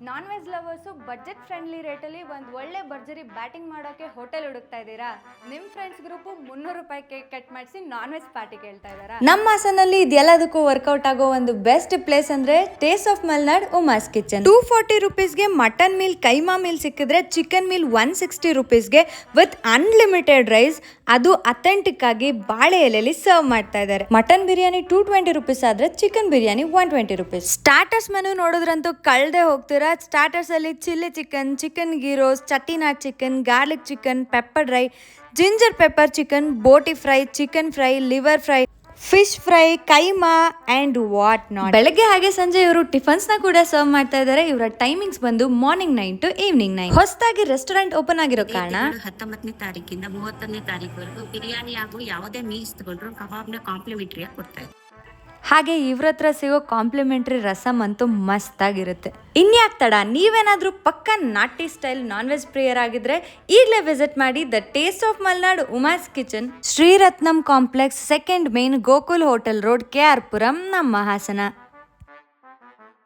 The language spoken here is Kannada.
Non veg lovers budget friendly ರೇಟಲ್ಲಿ ಒಂದು ಒಳ್ಳೆ ಭರ್ಜರಿ ಬ್ಯಾಟಿಂಗ್ ಮಾಡೋಕ್ಕೆ ಹೋಟೆಲ್ ಹುಡುಕ್ತಾ ಇದ್ದೀರಾ? ನಿಮ್ಮ ಫ್ರೆಂಡ್ಸ್ ಗ್ರೂಪು 300 ರೂಪಾಯಿ ಕೇಕ್ ಕಟ್ ಮಾಡಿಸಿ ನಾನ್ ವೆಜ್ ಪಾರ್ಟಿ ಕೇಳ್ತಾ ಇದ್ದಾರಾ? ನಮ್ಮ ಹಾಸನಲ್ಲಿ ಇದೆಲ್ಲದಕ್ಕೂ ವರ್ಕೌಟ್ ಆಗೋ ಒಂದು ಬೆಸ್ಟ್ ಪ್ಲೇಸ್ ಅಂದ್ರೆ taste of Malnad Uma's kitchen. 240 ರುಪೀಸ್ಗೆ ಮಟನ್ ಮೀಲ್ ಕೈಮಾ ಮೀಲ್ ಸಿಕ್ಕಿದ್ರೆ ಚಿಕನ್ ಮೀಲ್ 160 ರುಪೀಸ್ಗೆ ವಿತ್ ಅನ್ಲಿಮಿಟೆಡ್ ರೈಸ್, ಅದು ಅಥೆಂಟಿಕ್ ಆಗಿ ಬಾಳೆ ಎಲೆಯಲ್ಲಿ ಸರ್ವ್ ಮಾಡ್ತಾ ಇದ್ದಾರೆ. ಮಟನ್ ಬಿರಿಯಾನಿ 220 ರುಪೀಸ್ ಆದ್ರೆ chicken biryani 120 rupees. Starters menu ನೋಡಿದ್ರಂತೂ ಕಳ್ದೆ ಹೋಗ್ತೀರಾ. ಸ್ಟಾರ್ಟರ್ಸ್ ಅಲ್ಲಿ chilli chicken, chicken gyros, Chettinad chicken, garlic chicken, pepper dry, ginger pepper chicken, boti fry, chicken fry, liver fry, fish fry, keema and what not. ಬೆಳಗ್ಗೆ ಹಾಗೆ ಸಂಜೆ ಇವರು ಟಿಫನ್ಸ್ ನ ಕೂಡ ಸರ್ವ್ ಮಾಡ್ತಾ ಇದ್ದಾರೆ. ಇವರ ಟೈಮಿಂಗ್ಸ್ ಬಂದು ಮಾರ್ನಿಂಗ್ 9 to ಈವ್ನಿಂಗ್ 9. ಹೊಸದಾಗಿ ರೆಸ್ಟೋರೆಂಟ್ ಓಪನ್ ಆಗಿರೋ ಕಾರಣ 19ನೇ ತಾರೀಕಿಂದ 30ನೇ ತಾರೀಕುವರೆಗೂ ಬಿರಿಯಾನಿ ಹಾಗೂ ಯಾವುದೇ ಮೀಲ್ಸ್ ತಗೊಂಡ್ರು ಕಬಾಬ್ನ ಕಾಂಪ್ಲಿಮೆಂಟರಿ ಆಗಿ ಕೊಡ್ತಾರೆ. ಹಾಗೆ ಇವ್ರ ಹತ್ರ ಸಿಗೋ ಕಾಂಪ್ಲಿಮೆಂಟ್ರಿ ರಸಮ್ ಅಂತೂ ಮಸ್ತಾಗಿರುತ್ತೆ. ಇನ್ಯಾಕ್ ತಡ, ನೀವೇನಾದ್ರೂ ಪಕ್ಕ ನಾಟಿ ಸ್ಟೈಲ್ ನಾನ್ ವೆಜ್ ಪ್ರಿಯರ್ ಆಗಿದ್ರೆ ಈಗಲೇ ವಿಸಿಟ್ ಮಾಡಿ the taste of Malnad Uma's kitchen, Sriratnam complex, second main, Gokul hotel road, KR Puram, ನಮ್ಮ ಹಾಸನ.